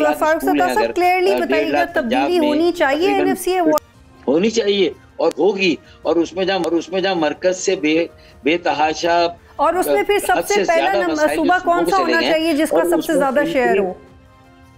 फारूक सत्तार साहब क्लियरली बताइएगा, तब्दीली होनी चाहिए एनएफसी होनी चाहिए और होगी, और उसमें जहाँ मरकज से बेतहाशा, और उसमें फिर सबसे पहला सूबा कौन सा होना चाहिए जिसका सबसे ज्यादा शेयर हो,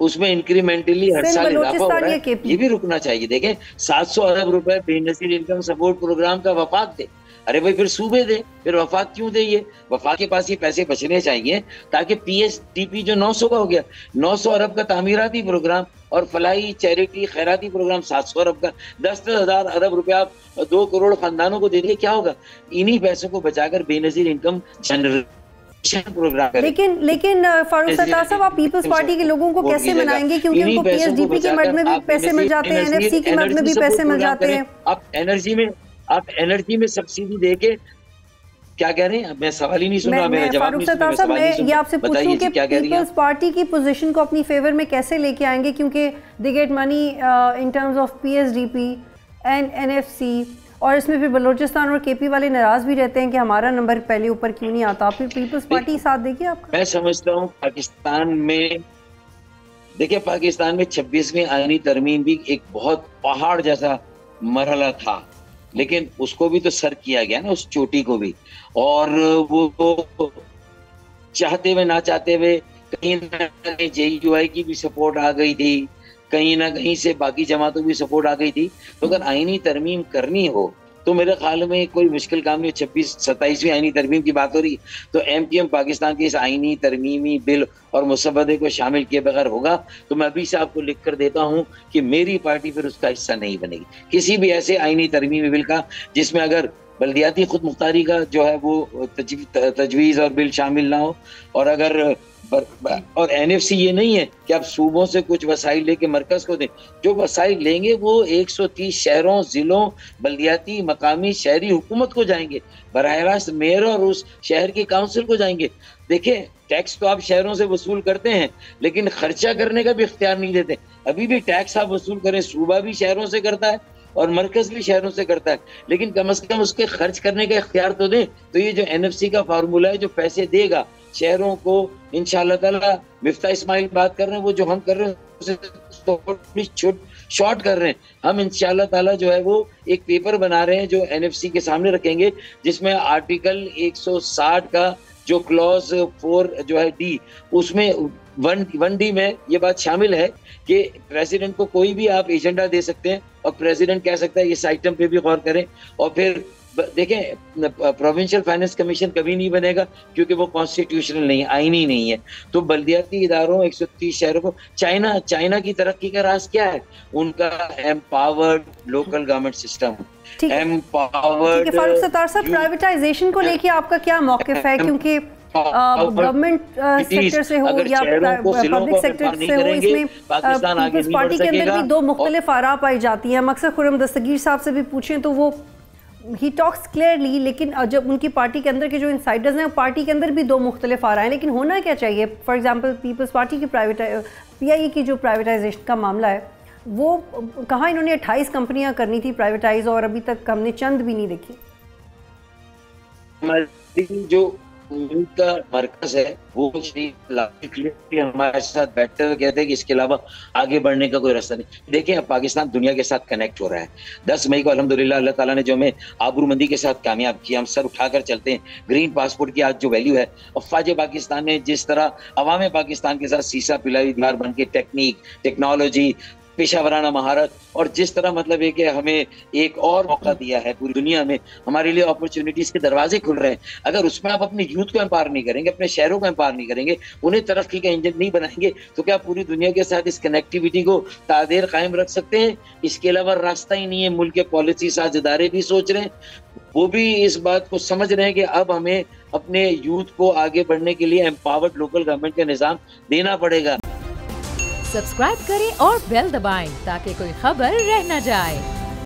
उसमें इंक्रीमेंटली हर साल इजाफा हो रहा है, ये भी रुकना चाहिए। देखें 700 अरब रुपए बेनजीर इनकम सपोर्ट प्रोग्राम का वफाक दे, अरे भाई फिर सूबे दे, फिर वफाक क्यों दे? ये वफाक के पास ये पैसे बचने चाहिए ताकि PSDP जो 900 का हो गया, 900 अरब का तामीराती प्रोग्राम और फलाई चैरिटी खैराती प्रोग्राम 700 अरब का, 10,000 अरब रुपया आप 2 करोड़ खानदानों को दे दिए, क्या होगा? इन्हीं पैसों को बचाकर बेनजीर इनकम जनरेशन प्रोग्राम। लेकिन फारूक सत्तार साहब, आप पीपल्स पार्टी के लोगों को कैसे मनाएंगे, क्योंकि उनको PSDP की मद में भी पैसे मिल जाते हैं, NFC की मद में भी पैसे मिल जाते हैं। आप एनर्जी में सब्सिडी देके क्या कह रहे हैं? मैं सवाल ही नहीं सुन रहा, मेरा जवाब नहीं सुन रहा। फारूक साहब, मैं ये आपसे पूछूं कि पीपल्स पार्टी की पोजीशन को अपनी फेवर में कैसे लेके आएंगे, क्योंकि they get money in terms of PSDP and NFC, और इसमें फिर बलूचिस्तान और KP वाले नाराज भी रहते हैं कि हमारा नंबर पहले ऊपर क्यों नहीं आता। फिर पीपल्स पार्टी साथ देगी आपका? मैं समझता हूँ पाकिस्तान में, देखिए पाकिस्तान में 26वीं आईनी तरमीम भी एक बहुत पहाड़ जैसा मरहला था, लेकिन उसको भी तो सर किया गया ना, उस चोटी को भी, और वो चाहते हुए ना चाहते हुए कहीं ना कहीं JUI की भी सपोर्ट आ गई थी, कहीं ना कहीं से बाकी जमातों की सपोर्ट आ गई थी। तो अगर आईनी तरमीम करनी हो तो मेरे ख्याल में कोई मुश्किल काम नहीं। 27वीं आईनी तरमीम की बात हो रही, तो MPM पाकिस्तान के इस आईनी तरमीमी बिल और मुसवदे को शामिल किए बगैर होगा, तो मैं अभी से आपको लिख कर देता हूं कि मेरी पार्टी फिर उसका हिस्सा नहीं बनेगी, किसी भी ऐसे आईनी तरमीमी बिल का जिसमें अगर बल्दियाती खुद मुख्तारी का जो है वो तजवीज़ और बिल शामिल ना हो, और NFC ये नहीं है कि आप सूबों से कुछ वसाइल लेके मरकज को दें, जो वसाइल लेंगे वो 130 शहरों, जिलों, बल्दियाती, मकामी, शहरी हुकूमत को जाएंगे, बराह रास्त मेयर और उस शहर की काउंसिल को जाएंगे। देखें, टैक्स तो आप शहरों से वसूल करते हैं, लेकिन खर्चा करने का भी इख्तियार नहीं देते। अभी भी टैक्स आप वसूल करें, सूबा भी शहरों से करता है और मरकज भी शहरों से करता है, लेकिन कम से कम उसके खर्च करने का इख्तियार तो दें। तो ये जो NFC का फार्मूला है, जो पैसे देगा शहरों को, इंशाअल्लाह ताला, मिफ्ता इस्माइल बात कर रहे हैं, वो जो हम कर रहे हैं उसे शॉर्ट कर रहे हैं। हम इंशाअल्लाह ताला जो है वो एक पेपर बना रहे हैं जो NFC के सामने रखेंगे, जिसमें आर्टिकल 160 का जो क्लॉज 4 जो है D, उसमें 1D में ये बात शामिल है कि प्रेसिडेंट को कोई भी आप एजेंडा दे सकते हैं और प्रेसिडेंट कह सकता है इस आइटम पे भी गौर करें। और फिर देखें, प्रोविंशियल फाइनेंस कमीशन कभी नहीं बनेगा क्योंकि वो कॉन्स्टिट्यूशनल नहीं है, आईनी नहीं है। तो बल्दियाती इदारों 130 शहरों को, चाइना की तरक्की का राज क्या है? उनका empowered local government system, empowered. Farooq Sattar साहब, प्राइवेटाइजेशन को लेके आपका क्या मौक़िफ़ है? क्योंकि गवर्नमेंट सेक्टर से हो या पब्लिक सेक्टर से हो, इसमें पीपल्स पार्टी के अंदर भी दो मुख्तलिफ आरा पाई जाती हैं। मकसद खुर्रम दस्तगीर साहब से भी पूछें तो वो ही टॉक्स क्लियरली, लेकिन जब उनकी पार्टी के अंदर के जो इनसाइडर्स हैं, पार्टी के अंदर भी दो मुख्तलिफ आ रहे हैं। लेकिन होना क्या चाहिए? फॉर एग्जांपल पीपल्स पार्टी की PIE की जो प्राइवेटाइजेशन का मामला है, वो कहाँ इन्होंने 28 कंपनियां करनी थी प्राइवेटाइज, और अभी तक हमने चंद भी नहीं देखी। जो उनका मरकज है वो हमारे साथ बैठते हुए कहते हैं कि इसके अलावा आगे बढ़ने का कोई रास्ता नहीं। देखिए, अब पाकिस्तान दुनिया के साथ कनेक्ट हो रहा है। 10 मई को अल्हम्दुलिल्लाह अल्लाह ताला ने जो हमें आबरूमंदी के साथ कामयाब किया, हम सर उठाकर चलते हैं। ग्रीन पासपोर्ट की आज जो वैल्यू है, अफवाज पाकिस्तान ने जिस तरह अवाम पाकिस्तान के साथ सीसा पिलाई दीवार बन के टेक्निक, टेक्नोलॉजी, पेशावराना महारत, और जिस तरह मतलब है कि हमें एक और मौका दिया है, पूरी दुनिया में हमारे लिए अपॉर्चुनिटीज के दरवाजे खुल रहे हैं। अगर उसमें आप अपने यूथ को एम्पावर नहीं करेंगे, अपने शहरों को एम्पावर नहीं करेंगे, उन्हें तरक्की का इंजन नहीं बनाएंगे, तो क्या पूरी दुनिया के साथ इस कनेक्टिविटी को तादेर कायम रख सकते हैं? इसके अलावा रास्ता ही नहीं है। मुल्क के पॉलिसी साज इदारे भी सोच रहे हैं, वो भी इस बात को समझ रहे हैं कि अब हमें अपने यूथ को आगे बढ़ने के लिए एम्पावर्ड लोकल गवर्नमेंट का निज़ाम देना पड़ेगा। सब्सक्राइब करें और बेल दबाएं ताकि कोई खबर रह न जाए।